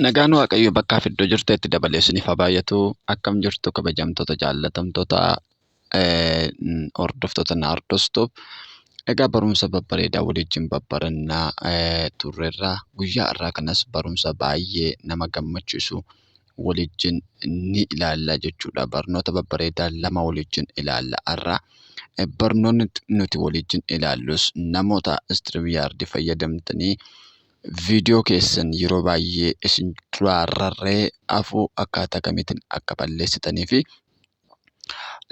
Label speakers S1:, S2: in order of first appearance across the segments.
S1: Nagaan Waaqayyo bakkaa fi iddoo jirtetti dabalee isiniif haa baay'atu. Akkam jirtu kabajamtoota jaallatamtoota hordoftoota na hordoftuuf. Egaa barumsa babbareedaa waliin babbarannaa turreerra. Guyyaa irraa kanas barumsa baay'ee nama gammachiisu waliin ni ilaalla jechuudha. Barnoota babbareedaa lama waliin ilaalla har'a. Barnoonni nuti waliin ilaallus namoota istiriimiyaardii fayyadamtanii viidiyoo keessan yeroo baay'ee isin duraa rarra'ee hafuu akkaataa kamiitiin akka balleessitanii fi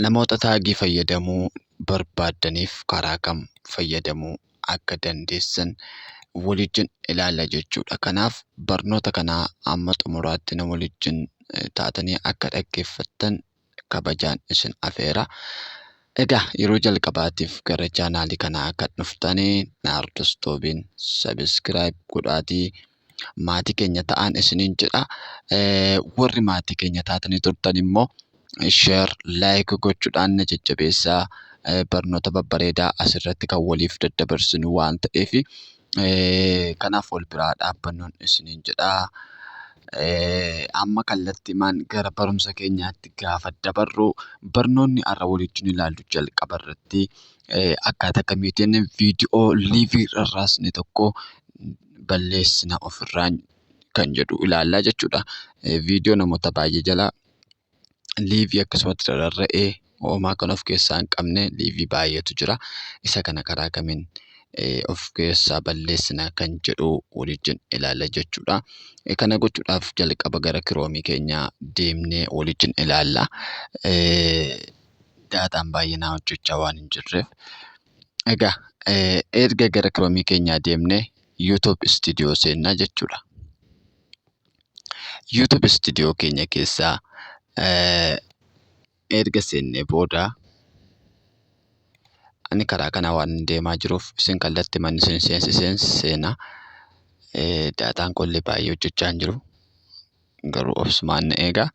S1: namoota taagii fayyadamuu barbaadaniif karaa kam fayyadamuu akka dandeessan waliin ilaalla jechuudha. Kanaaf barnoota kanaa amma xumuraatti na waliin taatanii akka dhaggeeffattan kabajaan isin afeera. Egaa yeroo jalqabaatiif gara chaanaalii kanaa akka dhuftanii na hordoftuubiin sabiskiraayib godhaatii maatii keenya ta'an isiniin jedha. Warri maatii keenya taatanii turtan immoo sheer laayik gochuudhaan na jajjabeessaa. Barnoota babbareedaa asirratti kan waliif daddabarsinu waan ta'eef kanaaf wal biraa dhaabbannoon isiniin jedha. Amma kallattiimaan gara barumsa keenyaatti gaafa dabarru barnoonni har'a waliin ilaallu jalqaba irratti akkaataa kamiitiin viidiyoo liivii rarraasne tokko balleessina ofirraa kan jedhu ilaallaa jechuudha. Viidiyoo namoota baay'ee jala liivii akkasumatti rarra'ee homaa kan of keessaa hin qabne liivii baay'eetu jira. Isa kana karaa kamiin of keessaa balleessina kan jedhu waliin ilaalla jechuudha. Kana gochuudhaaf jalqaba gara kiroomii keenyaa deemnee waliin ilaalla. Daataan baay'inaa hojjechaa waan hin jirreef. Egaa erga gara kiroomii keenyaa deemnee YouTube Studio seennaa jechuudha. YouTube Studio keenya keessaa erga seennee booda ani karaa kanaa waan deemaa jiruuf isin kallattii manni isin seenaa. Daataan qollee baay'ee hojjechaa hin jiru. Garuu obsumaan na eegaa.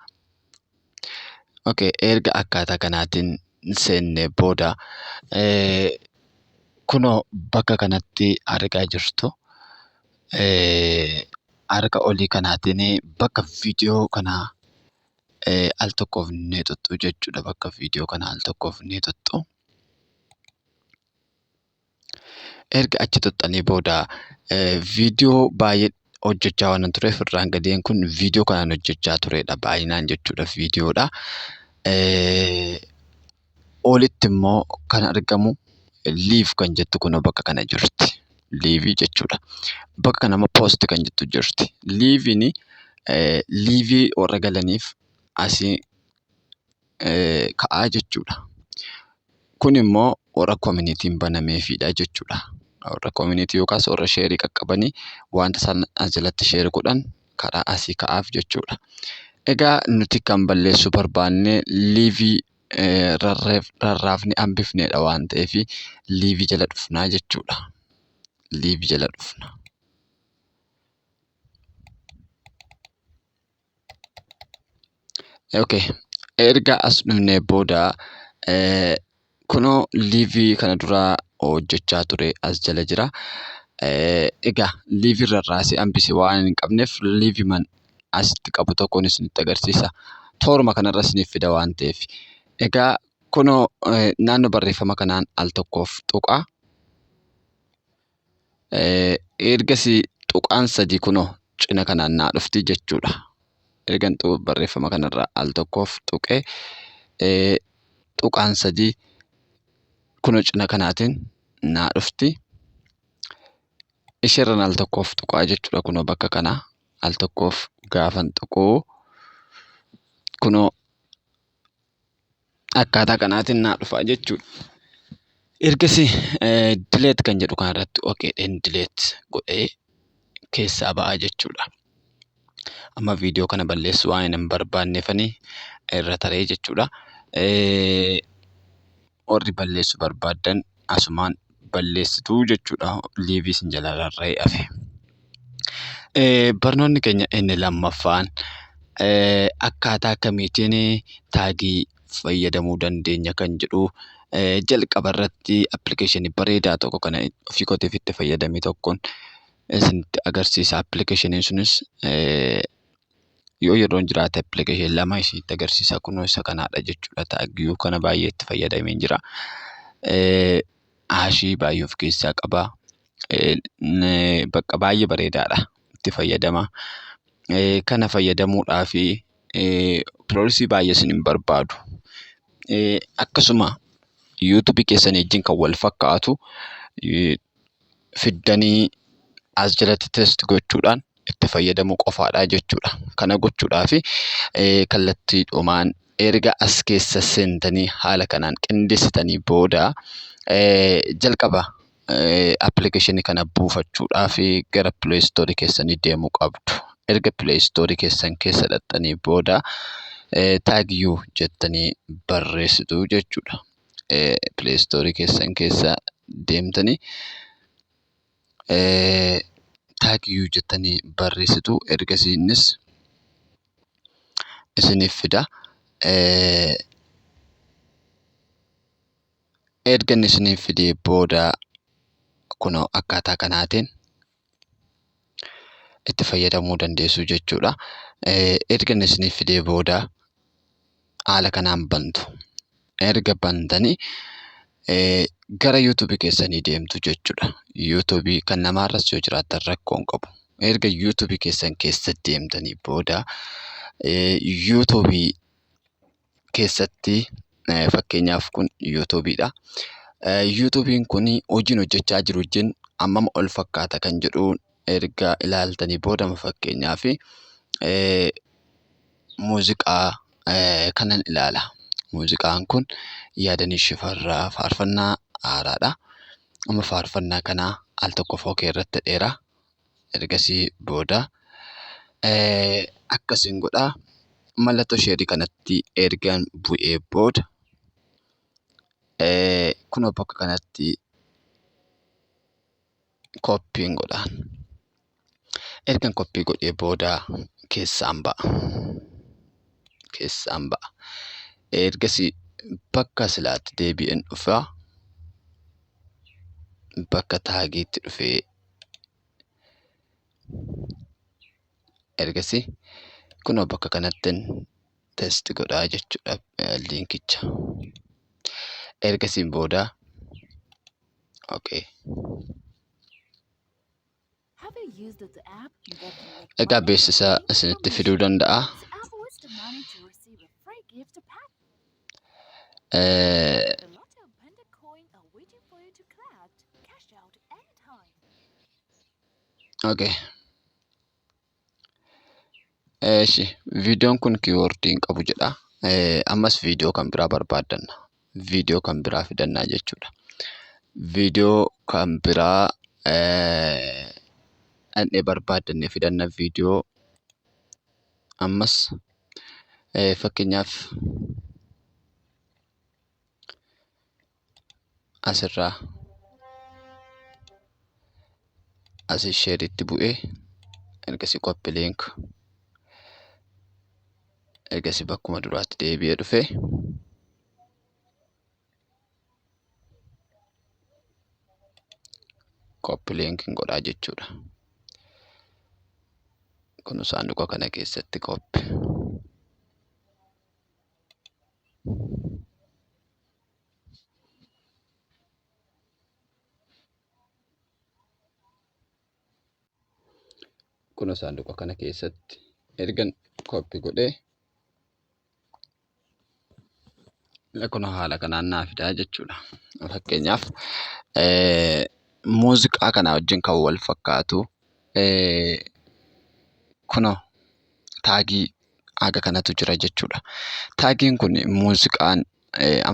S1: Erga akkaataa kanaatiin seennee booda kunoo bakka kanatti argaa jirtu. Harka olii kanaatiin bakka viidiyoo kanaa al tokkoof ni tuttu jechuudha. Bakka viidiyoo kanaa al tokkoof ni tuttu. Erga achi tuttanii booda viidiyoo baay'ee hojjechaa waan tureef irraan gadeen kun viidiyoo kanaan hojjechaa turedha baay'inaan jechuudha viidiyoodha. Olitti immoo kan argamu liiv kan jettu kun bakka kana jirti. Liivii jechuudha. Bakka kana immoo poost kan jettu jirti. Liiviin liivii warra galaniif asii ka'aa jechuudha. Kun immoo warra koomunitiin banameefidha jechuudha. Warra koomunitii yookaas warra sheerii qaqqabanii wanta isaan as jalatti sheerii godhan karaa asii ka'aaf jechuudha. Egaa nuti kan balleessuu barbaanne liivii rarraafne hambifnedha waan ta'eef liivii jala dhufnaa jechuudha. Liivii jala dhufna. Erga as dhufnee booda kunoo liivii kana duraa hojjechaa ture as jala jira. Egaa liivii rarraasee hambise waan hin qabneef liivii man asitti qabu tokkoon isinitti agarsiisa. Tooruma kanarra isiniif fida waan ta'eef. Egaa kunoo naannoo barreeffama kanaan al tokkoof tuqaa. Ergasii tuqaan sadii kunoo cina kanaan naa dhufti jechuudha. Ergan barreeffama kanarra al tokkoof tuqee tuqaan sadii kunoo cina kanaatiin naa dhufti. Isheerran al tokkoof tuqaa jechuudha. Kunoo bakka kana al tokkoof gaafan tuquu kunoo akkaataa kanaatiin naa dhufaa jechuudha. Ergasii dileet kan jedhu kanarratti dileet godhee keessaa ba'aa jechuudha. Amma viidiyoo kana balleessuu waan hin barbaanneefanii irra taree jechuudha. Warri balleessuu barbaadan asumaan balleessituu jechuudha. Liivii isin jala rarra'ee hafe. Barnoonni keenya inni lammaffaan akkaataa kamiitiin taagii fayyadamuu dandeenya kan jedhu jalqaba irratti appilikeeshinii bareedaa tokko kana ofii kootiif itti fayyadamee tokkoon isinitti agarsiisa. Appilikeeshiniin sunis Yoo yeroon jiraate appilikeeshinii lama isinitti agarsiisa. Kunoo isa kanaadha jechuudha. Taaggiyuu kana baay'ee itti fayyadameen jira. Haashii baay'ee of keessaa qaba. Bakka baay'ee bareedaadha. Itti fayyadama. Kana fayyadamuudhaaf piroosesii baay'ee isin hin barbaadu. Akkasuma yuutuubii keessanii wajjin kan wal fakkaatu fiddanii as jalatti test gochuudhaan itti fayyadamuu qofaadha jechuudha. Kana gochuudhaaf kallattiidhumaan erga as keessa seentanii haala kanaan qindeessitanii booda jalqaba appilikeeshinii kana buufachuudhaaf gara pileestoorii keessanii deemuu qabdu. Erga pileestoorii keessan keessa dhaqxanii booda taaggiyuu jettanii barreessitu jechuudha. Pileestoorii keessan keessa deemtanii taaggiyuu jettanii barreessitu. Ergasii innis isiniif fida. Erga inni isiniif fidee booda kunoo akkaataa kanaatiin itti fayyadamuu dandeessu jechuudha. Erga inni isiniif fidee booda haala kanaan bantu. Erga bantanii gara yuutuubii keessanii deemtu jechuudha. Yuutuubii kan namaarras yoo jiraattan rakkoo hin qabu. Erga yuutuubii keessan keessa deemtanii booda yuutuubii keessatti fakkeenyaaf kun yuutuubiidha. Yuutuubiin kun hojiin hojjechaa jiru wajjin hammam ol fakkaata kan jedhu erga ilaaltanii booda fakkeenyaaf muuziqaa kanan ilaala. Muuziqaan kun Yaadanii Shifarraa faarfannaa haaraadha. Amma faarfannaa kanaa al tokko fookee irratti dheeraa. Ergasii booda akkasiin godhaa. Mallattoo sheerii kanatti ergaan bu'ee booda kunoo bakka kanatti koppiin godhaan. Ergan koppii godhee booda keessaan ba'a. Ergasii bakka silaatti deebi'een dhufaa. Bakka taagiitti dhufee ergasii kunoo bakka kanatti test godhaa jechuudha liinkicha. Ergasiin booda egaa beeksisa isinitti fiduu danda'a. Viidiyoon kun kiiwoordii hin qabu jedha. Ammas viidiyoo kan biraa barbaaddanna. Viidiyoo kan biraa fidannaa jechuudha. Viidiyoo kan biraa dhandhee barbaaddannee fidanna viidiyoo ammas fakkeenyaaf asirraa asii sheeritti bu'ee ergasii koppi liink ergasii bakkuma duraatti deebi'ee dhufee koppi liinkiin godhaa jechuudha. Kun saanduqa kana keessatti koppi. Kun saanduqa kana keessatti ergan koppi godhee kun haala kanaan naa fidaa jechuudha. Fakkeenyaaf muuziqaa kana wajjin kan wal fakkaatu kunoo taagii haga kanatu jira jechuudha. Taagiin kun muuziqaan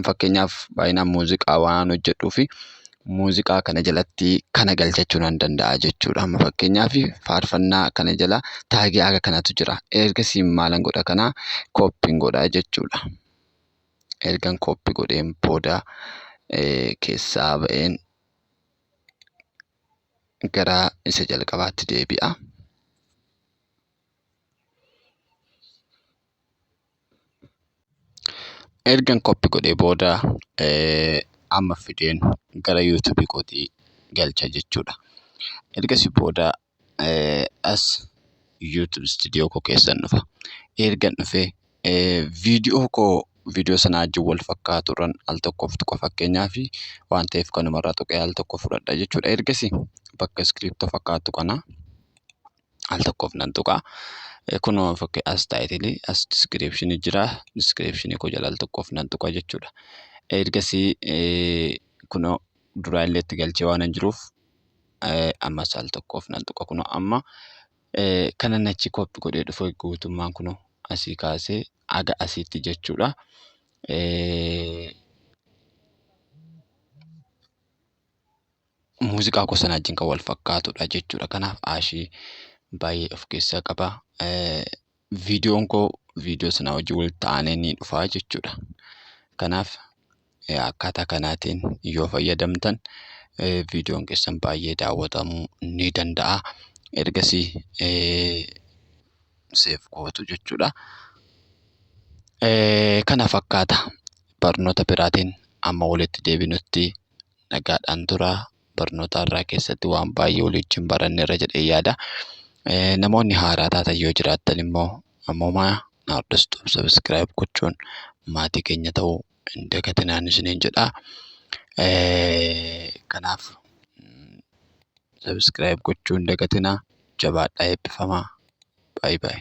S1: fakkeenyaaf baay'inaan muuziqaa waan hojjedhuufi muuziqaa kana jalatti kana galchachuu nan danda'a jechuudha. Amma fakkeenyaaf faarfannaa kana jala taagii haga kanatu jira. Ergasii maalan godha kanaa koppiin godhaa jechuudha. Ergan koppi godheen booda keessaa ba'een gara isa jalqabaatti deebi'a. Ergan koppi godhee booda amma fideen gara yuutuubii kootii galcha jechuudha. Ergasii booda as yuutuub istiidiyoo koo keessan dhufa. ergan dhufee viidiyoo sana wajjin wal fakkaatu al tokkoof tuqa fakkeenyaaf waan ta'eef kanumarraa tuqee al tokko fudhadha jechuudha. Ergasii bakka iskiriptoo fakkaatu kana al tokkoof nan tuqaa. Kunoo as taayitilii as diskiripshinii jira. Diskiripshinii koo jala al tokkoof nan tuqa jechuudha. Ergasii kunoo duraallee itti galchee waan jiruuf ammas al tokkoof nan tuqa. Kunoo amma kanan achi koppii godhee dhufu guutummaan kunoo asii kaasee haga asiitti jechuudha. Muuziqaa gosa sana wajjin kan wal fakkaatudha jechuudha. Kanaaf aashii baay'ee of keessaa qaba. Viidiyoon koo viidiyoo sana wajjin walitti aanee ni dhufa jechuudha. Kanaaf akkaataa kanaatiin yoo fayyadamtan viidiyoon keessan baay'ee daawwatamuu ni danda'a. Ergasii seef gootu jechuudha. Kana fakkaata. Barnoota biraatiin amma walitti deebinutti nagaadhaan turaa. Barnoota irraa keessatti waan baay'ee waliin baranneerra jedhee yaada. Namoonni haaraa taatan yoo jiraattan immoo ammumaa na hordoftu sabiskiraayib gochuun maatii keenya ta'uu hin dagatinaa isiniin jedha. Kanaaf sabiskiraayib gochuu hin dagatinaa. Jabaadhaa eebbifamaa. Baay'ee.